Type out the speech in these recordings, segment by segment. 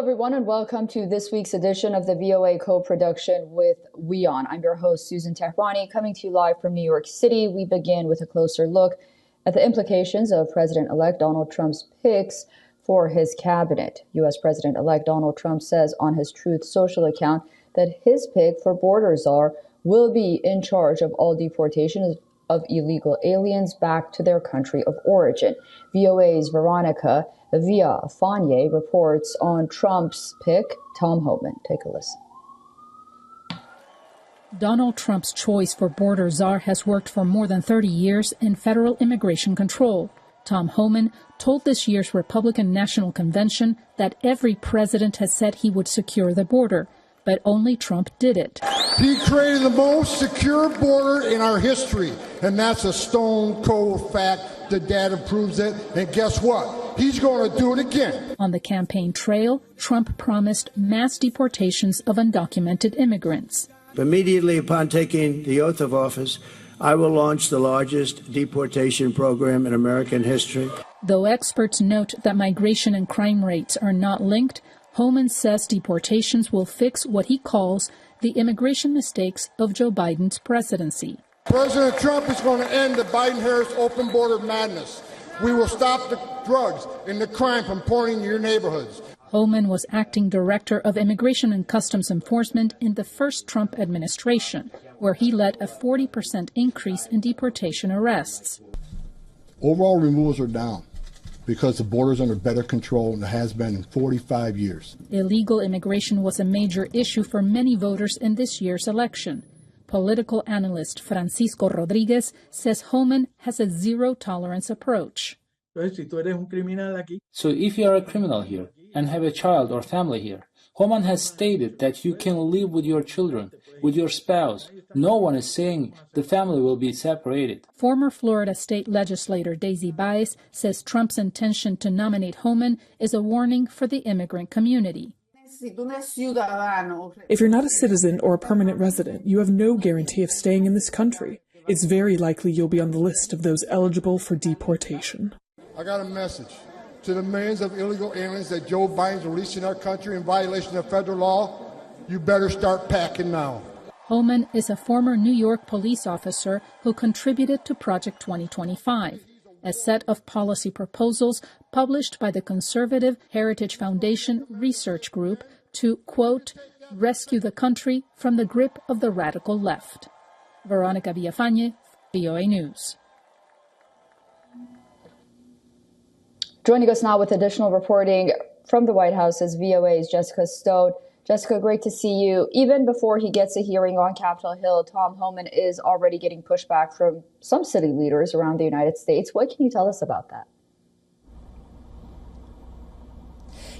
everyone, and welcome to this week's edition of the VOA co-production with WION. I'm your host, Susan Tehrani, coming to you live from New York City. We begin with a closer look at the implications of President-elect Donald Trump's picks for his cabinet. U.S. President-elect Donald Trump says on his Truth Social account that his pick for border czar will be in charge of all deportations of illegal aliens back to their country of origin. VOA's Veronica Villafanye reports on Trump's pick. Tom Homan, take a listen. Donald Trump's choice for border czar has worked for more than 30 years in federal immigration control. Tom Homan told this year's Republican National Convention that every president has said he would secure the border, but only Trump did it. He created the most secure border in our history, and that's a stone cold fact. The data proves it, and guess what? He's going to do it again. On the campaign trail, Trump promised mass deportations of undocumented immigrants. Immediately upon taking the oath of office, I will launch the largest deportation program in American history. Though experts note that migration and crime rates are not linked, Homan says deportations will fix what he calls the immigration mistakes of Joe Biden's presidency. President Trump is going to end the Biden-Harris open border madness. We will stop the drugs and the crime from pouring into your neighborhoods. Homan was acting director of Immigration and Customs Enforcement in the first Trump administration, where he led a 40% increase in deportation arrests. Overall removals are down because the border's under better control than it has been in 45 years. Illegal immigration was a major issue for many voters in this year's election. Political analyst Francisco Rodriguez says Homan has a zero-tolerance approach. So if you are a criminal here and have a child or family here, Homan has stated that you can live with your children, with your spouse. No one is saying the family will be separated. Former Florida state legislator Daisy Baez says Trump's intention to nominate Homan is a warning for the immigrant community. If you're not a citizen or a permanent resident, you have no guarantee of staying in this country. It's very likely you'll be on the list of those eligible for deportation. I got a message to the millions of illegal aliens that Joe Biden's releasing our country in violation of federal law. You better start packing now. Homan is a former New York police officer who contributed to Project 2025, a set of policy proposals published by the conservative Heritage Foundation Research Group to, quote, rescue the country from the grip of the radical left. Veronica Villafanye, VOA News. Joining us now with additional reporting from the White House is VOA's Jessica Stone. Jessica, great to see you. Even before he gets a hearing on Capitol Hill, Tom Homan is already getting pushback from some city leaders around the United States. What can you tell us about that?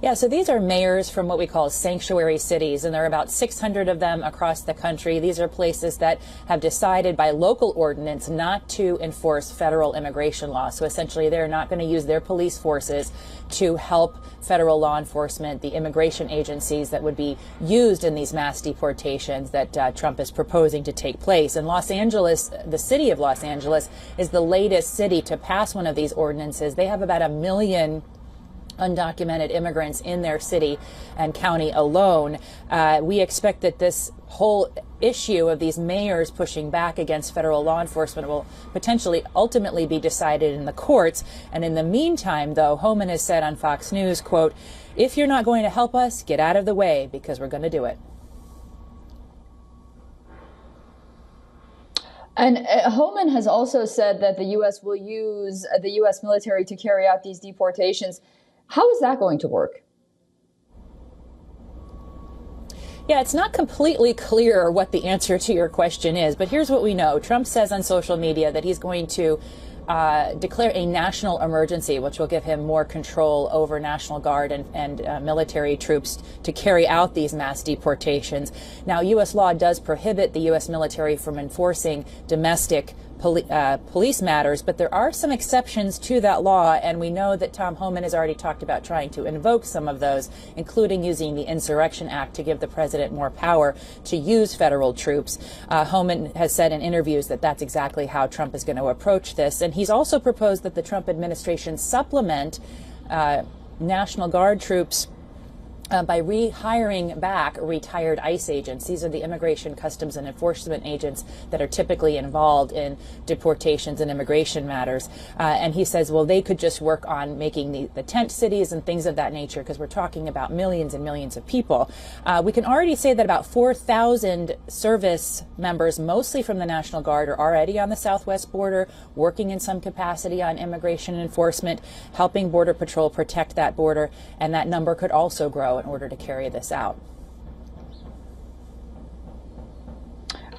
Yeah, so these are mayors from what we call sanctuary cities, and there are about 600 of them across the country. These are places that have decided by local ordinance not to enforce federal immigration law. So essentially, they're not going to use their police forces to help federal law enforcement, the immigration agencies that would be used in these mass deportations that Trump is proposing to take place. And Los Angeles, the city of Los Angeles, is the latest city to pass one of these ordinances. They have about 1 million undocumented immigrants in their city and county alone. We expect that this whole issue of these mayors pushing back against federal law enforcement will potentially ultimately be decided in the courts. And in the meantime, though, Homan has said on Fox News, quote, if you're not going to help us, get out of the way because we're going to do it. And Homan has also said that the U.S. will use the U.S. military to carry out these deportations. How is that going to work? Yeah, it's not completely clear what the answer to your question is, but here's what we know. Trump says on social media that he's going to declare a national emergency, which will give him more control over National Guard and military troops to carry out these mass deportations. Now, U.S. law does prohibit the U.S. military from enforcing domestic police matters, but there are some exceptions to that law, and we know that Tom Homan has already talked about trying to invoke some of those, including using the Insurrection Act to give the president more power to use federal troops. Homan has said in interviews that that's exactly how Trump is going to approach this, and he's also proposed that the Trump administration supplement National Guard troops by rehiring back retired ICE agents. These are the Immigration, Customs, and Enforcement agents that are typically involved in deportations and immigration matters. And he says, well, they could just work on making the tent cities and things of that nature, because we're talking about millions and millions of people. We can already say that about 4,000 service members, mostly from the National Guard, are already on the southwest border, working in some capacity on immigration enforcement, helping Border Patrol protect that border, and that number could also grow in order to carry this out.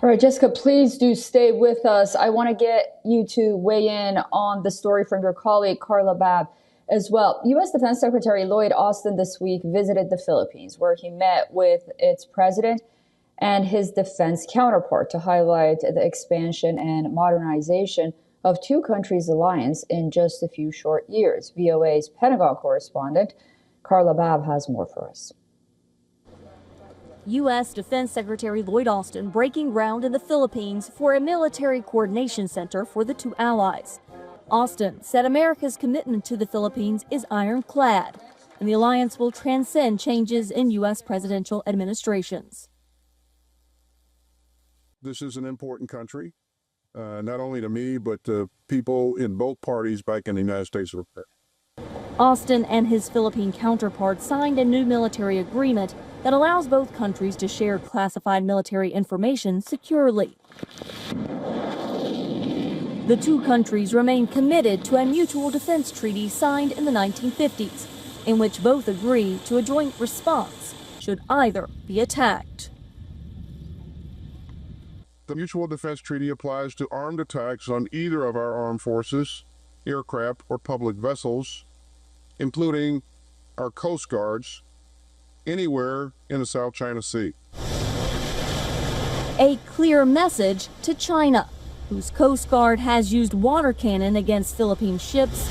All right, Jessica, please do stay with us. I want to get you to weigh in on the story from your colleague, Carla Babb, as well. U.S. Defense Secretary Lloyd Austin this week visited the Philippines, where he met with its president and his defense counterpart to highlight the expansion and modernization of two countries' alliance in just a few short years. VOA's Pentagon correspondent Carla Babb has more for us. U.S. Defense Secretary Lloyd Austin breaking ground in the Philippines for a military coordination center for the two allies. Austin said America's commitment to the Philippines is ironclad, and the alliance will transcend changes in U.S. presidential administrations. This is an important country, not only to me, but to people in both parties back in the United States of America. Austin and his Philippine counterpart signed a new military agreement that allows both countries to share classified military information securely. The two countries remain committed to a mutual defense treaty signed in the 1950s, in which both agree to a joint response should either be attacked. The Mutual Defense Treaty applies to armed attacks on either of our armed forces, aircraft, or public vessels, including our Coast Guards, anywhere in the South China Sea. A clear message to China, whose Coast Guard has used water cannon against Philippine ships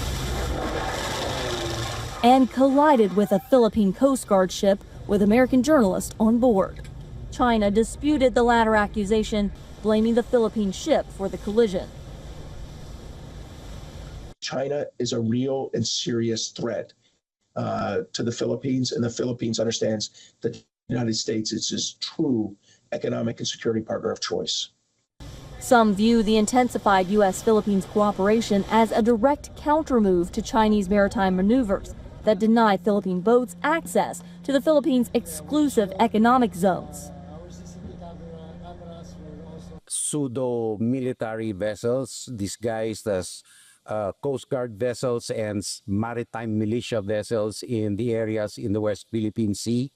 and collided with a Philippine Coast Guard ship with American journalists on board. China disputed the latter accusation, blaming the Philippine ship for the collision. China is a real and serious threat to the Philippines, and the Philippines understands that the United States is its true economic and security partner of choice. Some view the intensified U.S.-Philippines cooperation as a direct countermove to Chinese maritime maneuvers that deny Philippine boats access to the Philippines' exclusive economic zones. Pseudo-military vessels disguised as Coast Guard vessels and maritime militia vessels in the areas in the West Philippine Sea.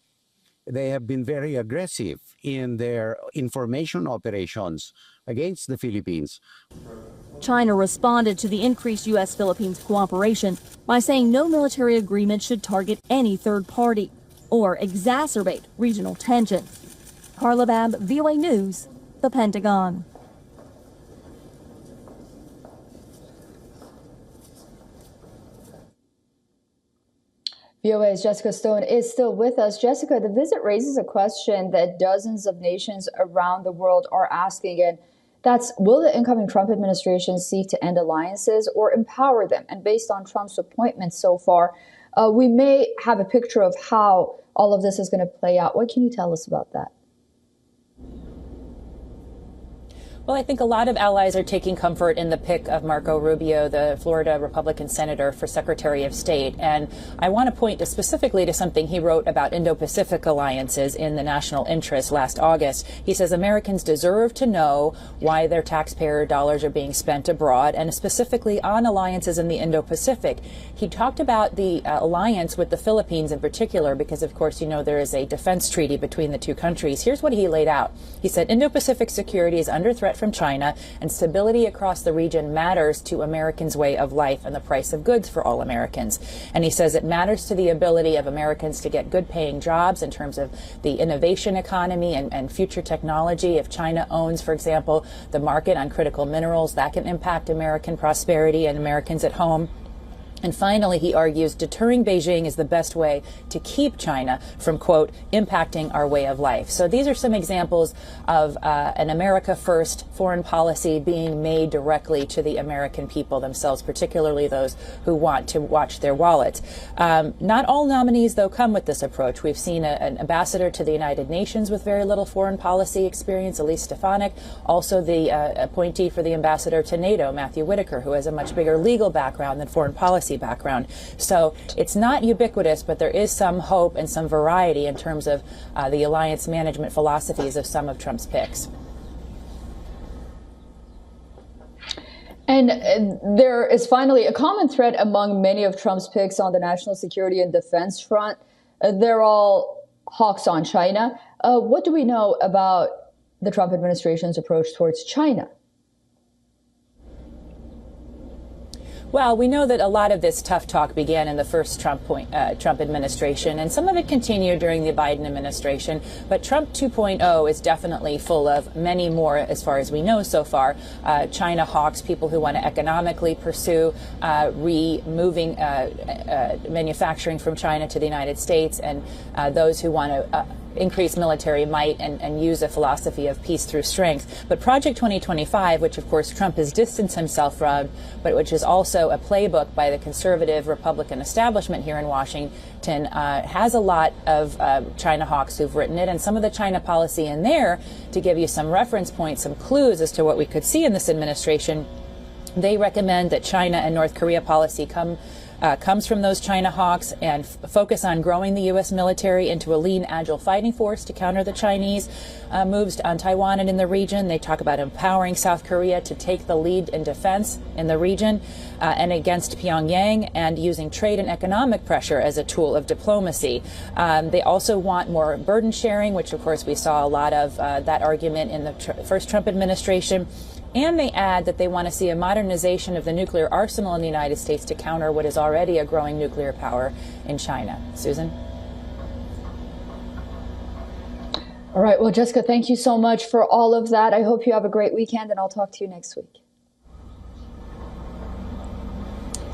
They have been very aggressive in their information operations against the Philippines. China responded to the increased U.S.-Philippines cooperation by saying no military agreement should target any third party or exacerbate regional tensions. Carla Babb, VOA News, the Pentagon. VOA's Jessica Stone is still with us. Jessica, the visit raises a question that dozens of nations around the world are asking, and that's, will the incoming Trump administration seek to end alliances or empower them? And based on Trump's appointments so far, we may have a picture of how all of this is going to play out. What can you tell us about that? Well, I think a lot of allies are taking comfort in the pick of Marco Rubio, the Florida Republican senator, for Secretary of State. And I want to point specifically to something he wrote about Indo-Pacific alliances in the National Interest last August. He says Americans deserve to know why their taxpayer dollars are being spent abroad, and specifically on alliances in the Indo-Pacific. He talked about the alliance with the Philippines in particular, because, of course, you know, there is a defense treaty between the two countries. Here's what he laid out. He said, Indo-Pacific security is under threat from China, and stability across the region matters to Americans' way of life and the price of goods for all Americans. And he says it matters to the ability of Americans to get good paying jobs in terms of the innovation economy and future technology. If China owns, for example, the market on critical minerals, that can impact American prosperity and Americans at home. And finally, he argues deterring Beijing is the best way to keep China from, quote, impacting our way of life. So these are some examples of an America first foreign policy being made directly to the American people themselves, particularly those who want to watch their wallets. Not all nominees, though, come with this approach. We've seen an ambassador to the United Nations with very little foreign policy experience, Elise Stefanik, also the appointee for the ambassador to NATO, Matthew Whitaker, who has a much bigger legal background than foreign policy background. So it's not ubiquitous, but there is some hope and some variety in terms of the alliance management philosophies of some of Trump's picks. And there is finally a common thread among many of Trump's picks on the national security and defense front. They're all hawks on China. What do we know about the Trump administration's approach towards China? Well, we know that a lot of this tough talk began in the first Trump administration, and some of it continued during the Biden administration. But Trump 2.0 is definitely full of many more, as far as we know so far, China hawks, people who want to economically pursue removing manufacturing from China to the United States, and those who want to increase military might and use a philosophy of peace through strength. But Project 2025, which of course Trump has distanced himself from, but which is also a playbook by the conservative Republican establishment here in Washington, has a lot of China hawks who've written it, and some of the China policy in there, to give you some reference points, some clues as to what we could see in this administration. They recommend that China and North Korea policy comes from those China hawks and focus on growing the U.S. military into a lean, agile fighting force to counter the Chinese moves on Taiwan and in the region. They talk about empowering South Korea to take the lead in defense in the region and against Pyongyang, and using trade and economic pressure as a tool of diplomacy. They also want more burden sharing, which of course we saw a lot of that argument in the first Trump administration. And they add that they want to see a modernization of the nuclear arsenal in the United States to counter what is already a growing nuclear power in China. Susan? All right. Well, Jessica, thank you so much for all of that. I hope you have a great weekend, and I'll talk to you next week.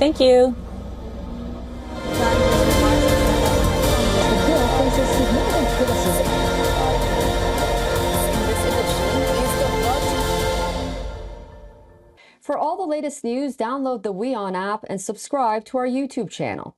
Thank you. For all the latest news, download the WION app and subscribe to our YouTube channel.